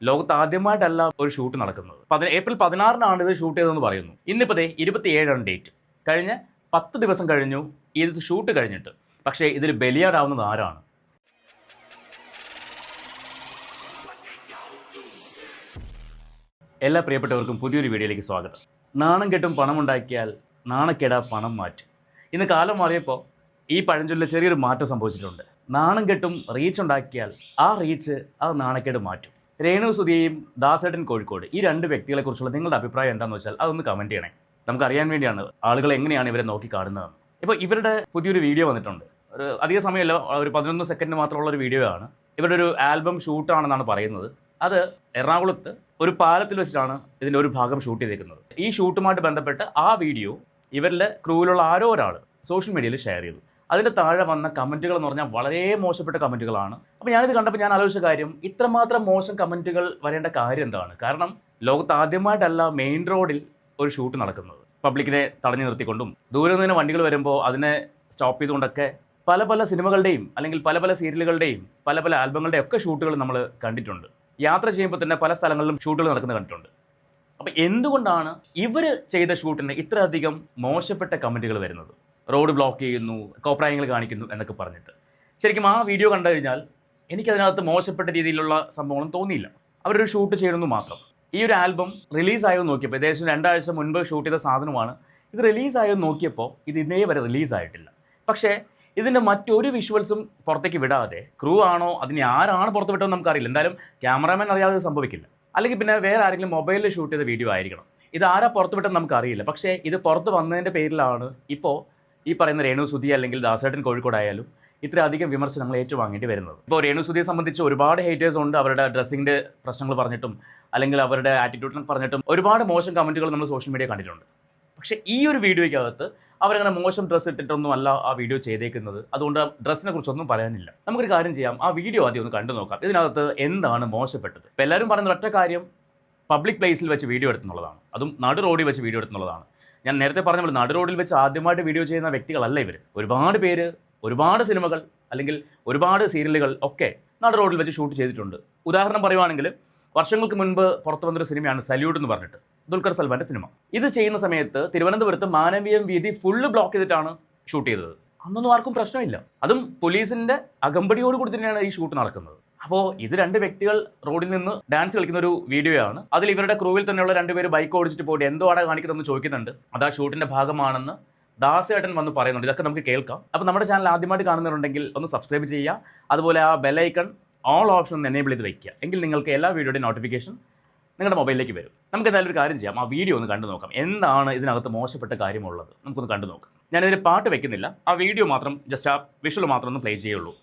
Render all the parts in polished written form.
ലോകത്ത് ആദ്യമായിട്ടല്ല ഒരു ഷൂട്ട് നടക്കുന്നത്. ഏപ്രിൽ 16-നാണ് ഇത് ഷൂട്ട് ചെയ്തതെന്ന് പറയുന്നു. ഇന്നിപ്പോൾ 27-ആണ് ഡേറ്റ്. കഴിഞ്ഞ 10 ദിവസം കഴിഞ്ഞു ഇത് ഷൂട്ട് കഴിഞ്ഞിട്ട്. പക്ഷേ ഇതിൽ ബലിയാടാവുന്നത് ആരാണ്? എല്ലാ പ്രിയപ്പെട്ടവർക്കും പുതിയൊരു വീഡിയോയിലേക്ക് സ്വാഗതം. നാണം കെട്ടും പണമുണ്ടാക്കിയാൽ നാണക്കേടാ പണം മാറ്റും. ഇന്ന് കാലം മാറിയപ്പോൾ ഈ പഴഞ്ചൊല്ലിൽ ചെറിയൊരു മാറ്റം സംഭവിച്ചിട്ടുണ്ട്. നാണം കെട്ടും റീച്ച് ഉണ്ടാക്കിയാൽ ആ റീച്ച് അത് നാണക്കേട് മാറ്റും. രേണു സുധിയെയും ദാസേട്ടൻ കോഴിക്കോട്, ഈ രണ്ട് വ്യക്തികളെക്കുറിച്ചുള്ള നിങ്ങളുടെ അഭിപ്രായം എന്താണെന്ന് വെച്ചാൽ അതൊന്ന് കമൻറ്റ് ചെയ്യണേ. നമുക്കറിയാൻ വേണ്ടിയാണ് ആളുകൾ എങ്ങനെയാണ് ഇവരെ നോക്കി കാണുന്നതെന്ന്. ഇപ്പോൾ ഇവരുടെ പുതിയൊരു വീഡിയോ വന്നിട്ടുണ്ട്. ഒരു അധിക സമയമല്ല, ഒരു 11 സെക്കൻഡ് മാത്രമുള്ള ഒരു വീഡിയോ ആണ്. ഇവരുടെ ഒരു ആൽബം ഷൂട്ടാണെന്നാണ് പറയുന്നത്. അത് എറണാകുളത്ത് ഒരു പാലത്തിൽ വെച്ചിട്ടാണ് ഇതിൻ്റെ ഒരു ഭാഗം ഷൂട്ട് ചെയ്തേക്കുന്നത്. ഈ ഷൂട്ടുമായിട്ട് ബന്ധപ്പെട്ട് ആ വീഡിയോ ഇവരിലെ ക്രൂവിലുള്ള ആരോ ഒരാൾ സോഷ്യൽ മീഡിയയിൽ ഷെയർ ചെയ്തു. അതിൻ്റെ താഴെ വന്ന കമൻറ്റുകൾ എന്ന് പറഞ്ഞാൽ വളരെ മോശപ്പെട്ട കമൻറ്റുകളാണ്. അപ്പോൾ ഞാനിത് കണ്ടപ്പോൾ ഞാൻ ആലോചിച്ച കാര്യം, ഇത്രമാത്രം മോശം കമൻറ്റുകൾ വരേണ്ട കാര്യം എന്താണ്? കാരണം ലോകത്ത് ആദ്യമായിട്ടല്ല മെയിൻ റോഡിൽ ഒരു ഷൂട്ട് നടക്കുന്നത്. പബ്ലിക്കിനെ തടഞ്ഞു നിർത്തിക്കൊണ്ടും ദൂരെ നിന്ന് വണ്ടികൾ വരുമ്പോൾ അതിനെ സ്റ്റോപ്പ് ചെയ്തുകൊണ്ടൊക്കെ പല പല സിനിമകളുടെയും അല്ലെങ്കിൽ പല പല സീരിയലുകളുടെയും പല പല ആൽബങ്ങളുടെയും ഒക്കെ ഷൂട്ടുകൾ നമ്മൾ കണ്ടിട്ടുണ്ട്. യാത്ര ചെയ്യുമ്പോൾ തന്നെ പല സ്ഥലങ്ങളിലും ഷൂട്ടുകൾ നടക്കുന്നത് കണ്ടിട്ടുണ്ട്. അപ്പോൾ എന്തുകൊണ്ടാണ് ഇവർ ചെയ്ത ഷൂട്ടിന് ഇത്രയധികം മോശപ്പെട്ട കമൻറ്റുകൾ വരുന്നത്? റോഡ് ബ്ലോക്ക് ചെയ്യുന്നു, കോപ്രായങ്ങൾ കാണിക്കുന്നു എന്നൊക്കെ പറഞ്ഞിട്ട്. ശരിക്കും ആ വീഡിയോ കണ്ടു കഴിഞ്ഞാൽ എനിക്കതിനകത്ത് മോശപ്പെട്ട രീതിയിലുള്ള സംഭവങ്ങളും തോന്നിയില്ല. അവരൊരു ഷൂട്ട് ചെയ്യണമെന്ന് മാത്രം. ഈ ഒരു ആൽബം റിലീസായോ നോക്കിയപ്പോൾ, ഏകദേശം 2 ആഴ്ച മുൻപ് ഷൂട്ട് ചെയ്ത സാധനമാണ്. ഇത് റിലീസായോ നോക്കിയപ്പോൾ ഇത് ഇതേ വരെ റിലീസായിട്ടില്ല. പക്ഷേ ഇതിൻ്റെ മറ്റൊരു വിഷ്വൽസും പുറത്തേക്ക് വിടാതെ, ക്രൂ ആണോ അതിന് ആരാണ് പുറത്ത് വിട്ടതെന്ന് നമുക്കറിയില്ല. എന്തായാലും ക്യാമറാമാൻ അറിയാതെ സംഭവിക്കില്ല. അല്ലെങ്കിൽ പിന്നെ വേറെ ആരെങ്കിലും മൊബൈലിൽ ഷൂട്ട് ചെയ്ത വീഡിയോ ആയിരിക്കണം. ഇത് ആരാ പുറത്ത് വിട്ടെന്ന് നമുക്കറിയില്ല. പക്ഷേ ഇത് പുറത്ത് വന്നതിൻ്റെ പേരിലാണ് ഇപ്പോൾ ഈ പറയുന്ന രേണു സുധി അല്ലെങ്കിൽ ദാസേട്ടൻ കോഴിക്കോടായാലും ഇത്രയധികം വിമർശനങ്ങൾ ഏറ്റുവാങ്ങേണ്ടി വരുന്നത്. ഇപ്പോൾ രേണു സുധിയെ സംബന്ധിച്ച് ഒരുപാട് ഹേറ്റേഴ്സ് ഉണ്ട്. അവരുടെ ഡ്രസ്സിൻ്റെ പ്രശ്നങ്ങൾ പറഞ്ഞിട്ടും അല്ലെങ്കിൽ അവരുടെ ആറ്റിറ്റ്യൂഡിനെ പറഞ്ഞിട്ടും ഒരുപാട് മോശം കമൻറ്റുകൾ നമ്മൾ സോഷ്യൽ മീഡിയ കണ്ടിട്ടുണ്ട്. പക്ഷേ ഈ ഒരു വീഡിയോയ്ക്കകത്ത് അവരങ്ങനെ മോശം ഡ്രസ്സ് ഇട്ടിട്ടൊന്നും അല്ല ആ വീഡിയോ ചെയ്തേക്കുന്നത്. അതുകൊണ്ട് ഡ്രസ്സിനെ കുറിച്ചൊന്നും പറയാനില്ല. നമുക്കൊരു കാര്യം ചെയ്യാം, ആ വീഡിയോ ആദ്യം ഒന്ന് കണ്ടു നോക്കാം. ഇതിനകത്ത് എന്താണ് മോശപ്പെട്ടത്? ഇപ്പോൾ എല്ലാവരും പറയുന്ന ഒറ്റ കാര്യം പബ്ലിക് പ്ലേസിൽ വെച്ച് വീഡിയോ എടുത്തുന്നുള്ളതാണ്. അതും നടു റോഡിൽ വെച്ച് വീഡിയോ എടുത്തുന്നുള്ളതാണ്. ഞാൻ നേരത്തെ പറഞ്ഞ പോലെ നടു റോഡിൽ വെച്ച് ആദ്യമായിട്ട് വീഡിയോ ചെയ്യുന്ന വ്യക്തികളല്ല ഇവർ. ഒരുപാട് പേര് ഒരുപാട് സിനിമകൾ അല്ലെങ്കിൽ ഒരുപാട് സീരിയലുകൾ ഒക്കെ നടു റോഡിൽ വെച്ച് ഷൂട്ട് ചെയ്തിട്ടുണ്ട്. ഉദാഹരണം പറയുവാണെങ്കിൽ വർഷങ്ങൾക്ക് മുൻപ് പുറത്തു വന്നൊരു സിനിമയാണ് സല്യൂട്ട് എന്ന് പറഞ്ഞിട്ട്, ദുൽഖർ സൽമാൻ്റെ സിനിമ. ഇത് ചെയ്യുന്ന സമയത്ത് തിരുവനന്തപുരത്ത് മാനവീയം വീതി ഫുള്ള് ബ്ലോക്ക് ചെയ്തിട്ടാണ് ഷൂട്ട് ചെയ്തത്. അന്നൊന്നും ആർക്കും പ്രശ്നമില്ല. അതും പോലീസിൻ്റെ അകമ്പടിയോടുകൂടി തന്നെയാണ് ഈ ഷൂട്ട് നടക്കുന്നത്. അപ്പോൾ ഇത് രണ്ട് വ്യക്തികൾ റോഡിൽ നിന്ന് ഡാൻസ് കളിക്കുന്ന ഒരു വീഡിയോ ആണ്. അതിൽ ഇവരുടെ ക്രൂവിൽ തന്നെയുള്ള 2 പേര് ബൈക്ക് ഓടിച്ചിട്ട് പോയിട്ട് എന്തോ ആണ് കാണിക്കുന്നതെന്ന് ചോദിക്കുന്നുണ്ട്. അത് ആ ഷൂട്ടിൻ്റെ ഭാഗമാണെന്ന് ദാസേട്ടൻ വന്ന് പറയുന്നുണ്ട്. ഇതൊക്കെ നമുക്ക് കേൾക്കാം. അപ്പോൾ നമ്മുടെ ചാനൽ ആദ്യമായിട്ട് കാണുന്നവരുണ്ടെങ്കിൽ ഒന്ന് സബ്സ്ക്രൈബ് ചെയ്യുക. അതുപോലെ ആ ബെല്ലൈക്കൺ ഓൾ ഓപ്ഷൻ ഒന്ന് എനേബിൾ ചെയ്ത് വയ്ക്കുക. എങ്കിൽ നിങ്ങൾക്ക് എല്ലാ വീഡിയോയുടെയും നോട്ടിഫിക്കേഷൻ നിങ്ങളുടെ മൊബൈലിലേക്ക് വരും. നമുക്ക് എന്തായാലും ഒരു കാര്യം ചെയ്യാം, ആ വീഡിയോ ഒന്ന് കണ്ടു നോക്കാം. എന്താണ് ഇതിനകത്ത് മോശപ്പെട്ട കാര്യമുള്ളത് നമുക്കൊന്ന് കണ്ടു നോക്കാം. ഞാനിതിൽ പാട്ട് വെക്കുന്നില്ല, ആ വീഡിയോ മാത്രം, ജസ്റ്റ് ആ വിഷ്വൽ മാത്രം ഒന്ന് പ്ലേ ചെയ്യുള്ളൂ.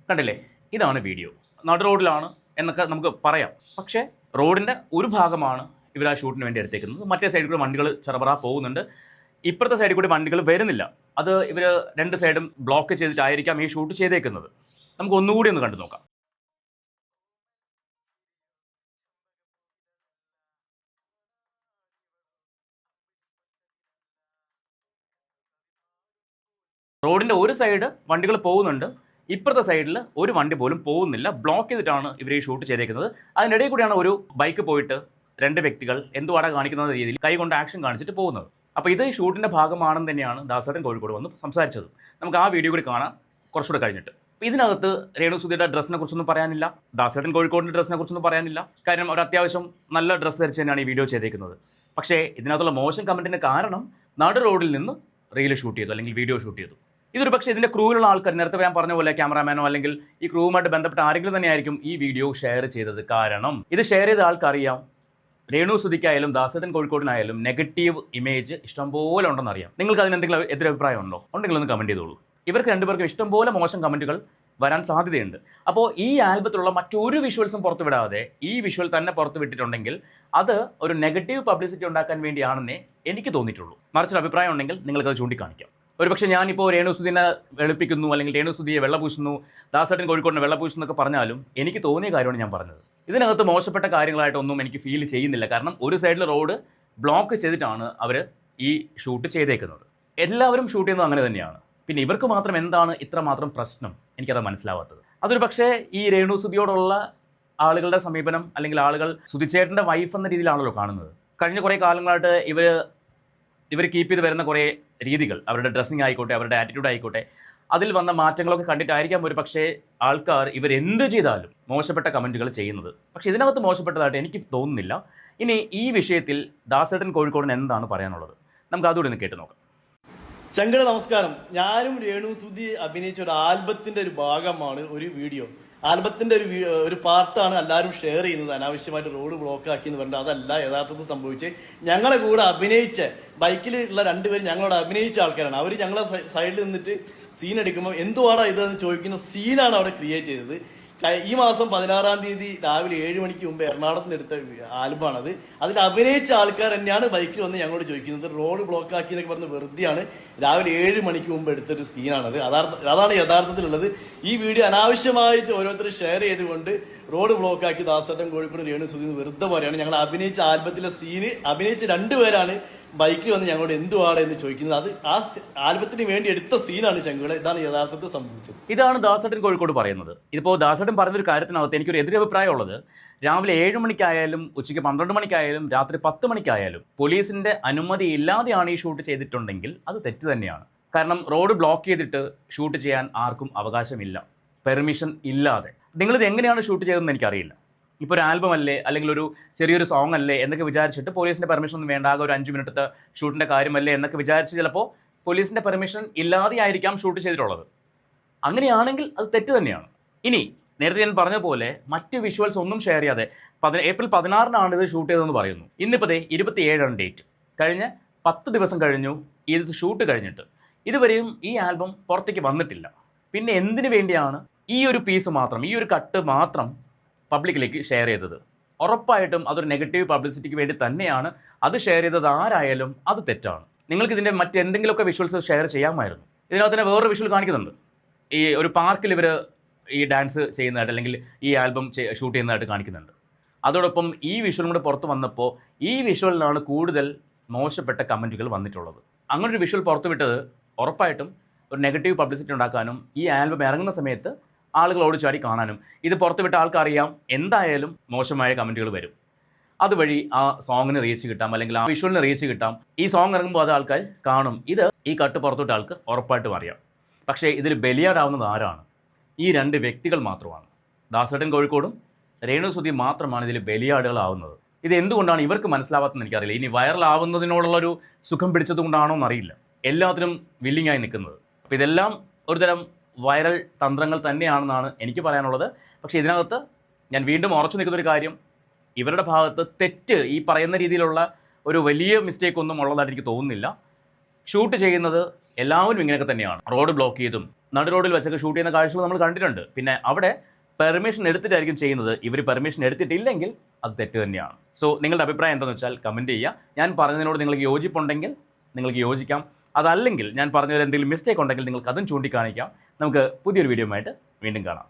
കണ്ടില്ലേ, ഇതാണ് വീഡിയോ. നടു റോഡിലാണ് എന്നൊക്കെ നമുക്ക് പറയാം. പക്ഷേ റോഡിൻ്റെ ഒരു ഭാഗമാണ് ഇവർ ആ ഷൂട്ടിന് വേണ്ടി എടുത്തേക്കുന്നത്. മറ്റേ സൈഡിൽ കൂടി വണ്ടികൾ ചെറുപറ പോകുന്നുണ്ട്. ഇപ്പുറത്തെ സൈഡിൽ കൂടി വണ്ടികൾ വരുന്നില്ല. അത് ഇവർ 2 സൈഡും ബ്ലോക്ക് ചെയ്തിട്ടായിരിക്കാം ഈ ഷൂട്ട് ചെയ്തേക്കുന്നത്. നമുക്ക് ഒന്നുകൂടി ഒന്ന് കണ്ടു നോക്കാം. റോഡിൻ്റെ ഒരു സൈഡ് വണ്ടികൾ പോകുന്നുണ്ട്, ഇപ്പുറത്തെ സൈഡിൽ ഒരു വണ്ടി പോലും പോകുന്നില്ല. ബ്ലോക്ക് ചെയ്തിട്ടാണ് ഇവർ ഈ ഷൂട്ട് ചെയ്തേക്കുന്നത്. അതിനിടയിൽ കൂടിയാണ് ഒരു ബൈക്ക് പോയിട്ട് 2 വ്യക്തികൾ എന്തുവാടാ കാണിക്കുന്ന രീതിയിൽ കൈ കൊണ്ട് ആക്ഷൻ കാണിച്ചിട്ട് പോകുന്നത്. അപ്പോൾ ഇത് ഈ ഷൂട്ടിൻ്റെ ഭാഗമാണെന്ന് തന്നെയാണ് ദാസേട്ടൻ കോഴിക്കോട് വന്ന് സംസാരിച്ചത്. നമുക്ക് ആ വീഡിയോ കൂടി കാണാം കുറച്ചുകൂടെ കഴിഞ്ഞിട്ട്. ഇതിനകത്ത് രേണു സുധിയുടെ ഡ്രസ്സിനെ കുറിച്ചൊന്നും പറയാനില്ല, ദാസേട്ടൻ കോഴിക്കോടിൻ്റെ ഡ്രസ്സിനെ കുറിച്ചൊന്നും പറയാനില്ല. കാര്യം അവർ അത്യാവശ്യം നല്ല ഡ്രസ്സ് ധരിച്ച് തന്നെയാണ് ഈ വീഡിയോ ചെയ്തേക്കുന്നത്. പക്ഷേ ഇതിനകത്തുള്ള മോശം കമൻറ്റിന് കാരണം നടു റോഡിൽ നിന്ന് റീൽ ഷൂട്ട് ചെയ്തു അല്ലെങ്കിൽ വീഡിയോ ഷൂട്ട് ചെയ്തു. ഇതൊരു പക്ഷേ ഇതിൻ്റെ ക്രൂവിലുള്ള ആൾക്കാർ, നേരത്തെ ഞാൻ പറഞ്ഞ പോലെ ക്യാമറാമാനോ അല്ലെങ്കിൽ ഈ ക്രൂവുമായിട്ട് ബന്ധപ്പെട്ട ആരെങ്കിലും തന്നെയായിരിക്കും ഈ വീഡിയോ ഷെയർ ചെയ്തത്. കാരണം ഇത് ഷെയർ ചെയ്ത ആൾക്കറിയാം രേണു സുധിക്കായാലും ദാസേട്ടൻ കോഴിക്കോടിനായാലും നെഗറ്റീവ് ഇമേജ് ഇഷ്ടംപോലെ ഉണ്ടെന്നറിയാം. നിങ്ങൾക്ക് അതിനെന്തെങ്കിലും എതിരഭിപ്രായം ഉണ്ടോ? ഉണ്ടെങ്കിൽ ഒന്ന് കമൻറ്റ് ചെയ്തോളൂ. ഇവർക്ക് 2 പേർക്കും ഇഷ്ടംപോലെ മോശം കമൻറ്റുകൾ വരാൻ സാധ്യതയുണ്ട്. അപ്പോൾ ഈ ആൽബത്തിലുള്ള മറ്റൊരു വിഷ്വൽസും പുറത്തു വിടാതെ ഈ വിഷ്വൽ തന്നെ പുറത്തു വിട്ടിട്ടുണ്ടെങ്കിൽ അത് ഒരു നെഗറ്റീവ് പബ്ലിസിറ്റി ഉണ്ടാക്കാൻ വേണ്ടിയാണെന്നേ എനിക്ക് തോന്നിയിട്ടുള്ളൂ. മറിച്ചൊരു അഭിപ്രായം ഉണ്ടെങ്കിൽ നിങ്ങൾക്കത് ചൂണ്ടിക്കാണിക്കാം. ഒരുപക്ഷെ ഞാനിപ്പോൾ രേണു സുധിനെ വെളുപ്പിക്കുന്നു അല്ലെങ്കിൽ രേണു സുധിയെ വെള്ളപൂശുന്നു, ദാസേട്ടൻ കോഴിക്കോടിനെ വെള്ളപൂശുന്നു എന്നൊക്കെ പറഞ്ഞാലും എനിക്ക് തോന്നിയ കാര്യമാണ് ഞാൻ പറഞ്ഞത്. ഇതിനകത്ത് മോശപ്പെട്ട കാര്യങ്ങളായിട്ടൊന്നും എനിക്ക് ഫീൽ ചെയ്യുന്നില്ല. കാരണം ഒരു സൈഡിൽ റോഡ് ബ്ലോക്ക് ചെയ്തിട്ടാണ് അവർ ഈ ഷൂട്ട് ചെയ്തേക്കുന്നത്. എല്ലാവരും ഷൂട്ട് ചെയ്യുന്നത് അങ്ങനെ തന്നെയാണ്. പിന്നെ ഇവർക്ക് മാത്രം എന്താണ് ഇത്രമാത്രം പ്രശ്നം, എനിക്കത് മനസ്സിലാവാത്തത്. അതൊരു പക്ഷേ ഈ രേണു സുധിയോടുള്ള ആളുകളുടെ സമീപനം, അല്ലെങ്കിൽ ആളുകൾ സുധിച്ചേട്ടൻ്റെ വൈഫ് എന്ന രീതിയിലാണല്ലോ കാണുന്നത്. കഴിഞ്ഞ കുറേ കാലങ്ങളായിട്ട് ഇവർ കീപ്പ് ചെയ്ത് വരുന്ന കുറേ രീതികൾ, അവരുടെ ഡ്രസ്സിങ് ആയിക്കോട്ടെ, അവരുടെ ആറ്റിറ്റ്യൂഡ് ആയിക്കോട്ടെ, അതിൽ വന്ന മാറ്റങ്ങളൊക്കെ കണ്ടിട്ടായിരിക്കാം ഒരു പക്ഷേ ആൾക്കാർ ഇവരെന്ത് ചെയ്താലും മോശപ്പെട്ട കമൻറ്റുകൾ ചെയ്യുന്നത്. പക്ഷേ ഇതിനകത്ത് മോശപ്പെട്ടതായിട്ട് എനിക്ക് തോന്നുന്നില്ല. ഇനി ഈ വിഷയത്തിൽ ദാസേട്ടൻ കോഴിക്കോടിന് എന്താണ് പറയാനുള്ളത്, നമുക്ക് അതുകൂടി ഒന്ന് കേട്ട് നോക്കാം. ചങ്കട നമസ്കാരം. ഞാനും രേണു സുധി അഭിനയിച്ച ഒരു ആൽബത്തിന്റെ ഒരു ഭാഗമാണ് ഒരു വീഡിയോ. ആൽബത്തിന്റെ ഒരു പാർട്ടാണ് എല്ലാവരും ഷെയർ ചെയ്യുന്നത്. അനാവശ്യമായിട്ട് റോഡ് ബ്ലോക്ക് ആക്കി എന്ന് പറഞ്ഞിട്ട് അതല്ല യഥാർത്ഥത്തിൽ സംഭവിച്ച്. ഞങ്ങളെ കൂടെ അഭിനയിച്ച ബൈക്കിലുള്ള രണ്ടുപേരും ഞങ്ങളോട് അഭിനയിച്ച ആൾക്കാരാണ്. അവർ ഞങ്ങളെ സൈഡിൽ നിന്നിട്ട് സീൻ എടുക്കുമ്പോൾ എന്തുവാടാ ഇതെന്ന് ചോദിക്കുന്ന സീനാണ് അവിടെ ക്രിയേറ്റ് ചെയ്തത്. ഈ മാസം 16-ാം തീയതി രാവിലെ 7 മണിക്ക് മുമ്പ് എറണാകുളത്ത് നിന്ന് എടുത്ത ആൽബമാണത്. അതിൽ അഭിനയിച്ച ആൾക്കാർ തന്നെയാണ് ബൈക്കിൽ വന്ന് ഞങ്ങളോട് ചോദിക്കുന്നത്. റോഡ് ബ്ലോക്ക് ആക്കി എന്നൊക്കെ പറഞ്ഞ് വെറുതെയാണ്. രാവിലെ 7 മണിക്ക് മുമ്പ് എടുത്തൊരു സീനാണത്. അതാണ് യഥാർത്ഥത്തിലുള്ളത്. ഈ വീഡിയോ അനാവശ്യമായിട്ട് ഓരോരുത്തർ ഷെയർ ചെയ്തുകൊണ്ട് റോഡ് ബ്ലോക്ക് ആക്കി ദാസേട്ടൻ കോഴിക്കോട് രേണു സുധി വെറുതെ പറയാണ്. ഞങ്ങൾ അഭിനയിച്ച ആൽബത്തിലെ സീന് അഭിനയിച്ച രണ്ടുപേരാണ് ബൈക്കിൽ വന്ന് ഞങ്ങളോട് എന്തുവാണ് എന്ന് ചോദിക്കുന്നത്. അത് ആ ആൽബത്തിന് വേണ്ടി എടുത്ത സീനാണ് ശങ്കുകളെ. ഇതാണ് യഥാർത്ഥത്തിൽ സംഭവിച്ചത്. ഇതാണ് ദാസേട്ടൻ കോഴിക്കോട് പറയുന്നത്. ഇതിപ്പോൾ ദാസേട്ടൻ പറഞ്ഞൊരു കാര്യത്തിനകത്ത് എനിക്കൊരു എതിരഭിപ്രായം ഉള്ളത്, രാവിലെ 7 മണിക്കായാലും ഉച്ചയ്ക്ക് 12 മണിക്കായാലും രാത്രി 10 മണിക്കായാലും പോലീസിന്റെ അനുമതി ഇല്ലാതെയാണ് ഈ ഷൂട്ട് ചെയ്തിട്ടുണ്ടെങ്കിൽ അത് തെറ്റ് തന്നെയാണ്. കാരണം റോഡ് ബ്ലോക്ക് ചെയ്തിട്ട് ഷൂട്ട് ചെയ്യാൻ ആർക്കും അവകാശമില്ല, പെർമിഷൻ ഇല്ലാതെ. നിങ്ങളിത് എങ്ങനെയാണ് ഷൂട്ട് ചെയ്തതെന്ന് എനിക്കറിയില്ല. ഇപ്പോൾ ഒരു ആൽബം അല്ലേ, അല്ലെങ്കിൽ ഒരു ചെറിയൊരു സോങ് അല്ലേ എന്നൊക്കെ വിചാരിച്ചിട്ട് പോലീസിൻ്റെ പെർമിഷൻ ഒന്നും വേണ്ട, ആകെ ഒരു 5 മിനിറ്റത്തെ ഷൂട്ടിൻ്റെ കാര്യമല്ലേ എന്നൊക്കെ വിചാരിച്ച് ചിലപ്പോൾ പോലീസിൻ്റെ പെർമിഷൻ ഇല്ലാതെ ആയിരിക്കാം ഷൂട്ട് ചെയ്തിട്ടുള്ളത്. അങ്ങനെയാണെങ്കിൽ അത് തെറ്റ് തന്നെയാണ്. ഇനി നേരത്തെ ഞാൻ പറഞ്ഞ പോലെ മറ്റ് വിഷ്വൽസ് ഒന്നും ഷെയർ ചെയ്യാതെ ഏപ്രിൽ 16-നാണ് ഇത് ഷൂട്ട് ചെയ്തതെന്ന് പറയുന്നു. ഇന്നിപ്പോൾ 27-ആണ് ഡേറ്റ്. കഴിഞ്ഞ 10 ദിവസം കഴിഞ്ഞു ഇത് ഷൂട്ട് കഴിഞ്ഞിട്ട്. ഇതുവരെയും ഈ ആൽബം പുറത്തേക്ക് വന്നിട്ടില്ല. പിന്നെ എന്തിനു വേണ്ടിയാണ് ഈ ഒരു പീസ് മാത്രം, ഈ ഒരു കട്ട് മാത്രം പബ്ലിക്കിലേക്ക് ഷെയർ ചെയ്തത്? ഉറപ്പായിട്ടും അതൊരു നെഗറ്റീവ് പബ്ലിസിറ്റിക്ക് വേണ്ടി തന്നെയാണ് അത് ഷെയർ ചെയ്തത്. ആരായാലും അത് തെറ്റാണ്. നിങ്ങൾക്ക് ഇതിൻ്റെ മറ്റെന്തെങ്കിലുമൊക്കെ വിഷ്വൽസ് ഷെയർ ചെയ്യാമായിരുന്നു. ഇതിനകത്ത് തന്നെ വേറൊരു വിഷ്വൽ കാണിക്കുന്നുണ്ട്. ഈ ഒരു പാർക്കിൽ ഇവർ ഈ ഡാൻസ് ചെയ്യുന്നതായിട്ട്, അല്ലെങ്കിൽ ഈ ആൽബം ഷൂട്ട് ചെയ്യുന്നതായിട്ട് കാണിക്കുന്നുണ്ട്. അതോടൊപ്പം ഈ വിഷ്വലും കൂടെ പുറത്ത് വന്നപ്പോൾ ഈ വിഷ്വലിനാണ് കൂടുതൽ മോശപ്പെട്ട കമൻറ്റുകൾ വന്നിട്ടുള്ളത്. അങ്ങനൊരു വിഷ്വൽ പുറത്തുവിട്ടത് ഉറപ്പായിട്ടും ഒരു നെഗറ്റീവ് പബ്ലിസിറ്റി ഉണ്ടാക്കാനും ഈ ആൽബം ഇറങ്ങുന്ന സമയത്ത് ആളുകൾ ഓടിച്ചാടി കാണാനും. ഇത് പുറത്തുവിട്ട ആൾക്കറിയാം എന്തായാലും മോശമായ കമൻറ്റുകൾ വരും. അതുവഴി ആ സോങ്ങിന് റീച്ച് കിട്ടാം, അല്ലെങ്കിൽ ആ വിഷ്വലിന് റീച്ച് കിട്ടാം. ഈ സോങ് ഇറങ്ങുമ്പോൾ അത് ആൾക്കാർ കാണും. ഇത് ഈ കട്ട് പുറത്തുവിട്ട ആൾക്ക് ഉറപ്പായിട്ടും അറിയാം. പക്ഷേ ഇതിൽ ബലിയാടാവുന്നത് ആരാണ്? ഈ 2 വ്യക്തികൾ മാത്രമാണ്. ദാസേട്ടൻ കോഴിക്കോടും രേണു സുധി മാത്രമാണ് ഇതിൽ ബലിയാടുകളാവുന്നത്. ഇത് എന്തുകൊണ്ടാണ് ഇവർക്ക് മനസ്സിലാവാത്തതെന്ന് എനിക്കറിയില്ല. ഇനി വൈറലാവുന്നതിനോടുള്ളൊരു സുഖം പിടിച്ചതുകൊണ്ടാണോ എന്നറിയില്ല. എല്ലാത്തിനും വില്ലിങ്ങായി നിൽക്കുന്നത്. അപ്പോൾ ഇതെല്ലാം ഒരുതരം വൈറൽ തന്ത്രങ്ങൾ തന്നെയാണെന്നാണ് എനിക്ക് പറയാനുള്ളത്. പക്ഷേ ഇതിനകത്ത് ഞാൻ വീണ്ടും ഉറച്ചു നിൽക്കുന്നൊരു കാര്യം, ഇവരുടെ ഭാഗത്ത് തെറ്റ് ഈ പറയുന്ന രീതിയിലുള്ള ഒരു വലിയ മിസ്റ്റേക്ക് ഒന്നും ഉള്ളതായിട്ട് എനിക്ക് തോന്നുന്നില്ല. ഷൂട്ട് ചെയ്യുന്നത് എല്ലാവരും ഇങ്ങനെയൊക്കെ തന്നെയാണ്. റോഡ് ബ്ലോക്ക് ചെയ്തും നടു റോഡിൽ വെച്ചൊക്കെ ഷൂട്ട് ചെയ്യുന്ന കാഴ്ചകൾ നമ്മൾ കണ്ടിട്ടുണ്ട്. പിന്നെ അവിടെ പെർമിഷൻ എടുത്തിട്ടായിരിക്കും ചെയ്യുന്നത്. ഇവർ പെർമിഷൻ എടുത്തിട്ടില്ലെങ്കിൽ അത് തെറ്റ് തന്നെയാണ്. സോ നിങ്ങളുടെ അഭിപ്രായം എന്താണെന്ന് വെച്ചാൽ കമൻറ്റ് ചെയ്യുക. ഞാൻ പറഞ്ഞതിനോട് നിങ്ങൾക്ക് യോജിപ്പുണ്ടെങ്കിൽ നിങ്ങൾക്ക് യോജിക്കാം. അതല്ലെങ്കിൽ ഞാൻ പറഞ്ഞതിൽ എന്തെങ്കിലും മിസ്റ്റേക്ക് ഉണ്ടെങ്കിൽ നിങ്ങൾക്ക് അതും ചൂണ്ടിക്കാണിക്കാം. നമുക്ക് പുതിയൊരു വീഡിയോ ആയിട്ട് വീണ്ടും കാണാം.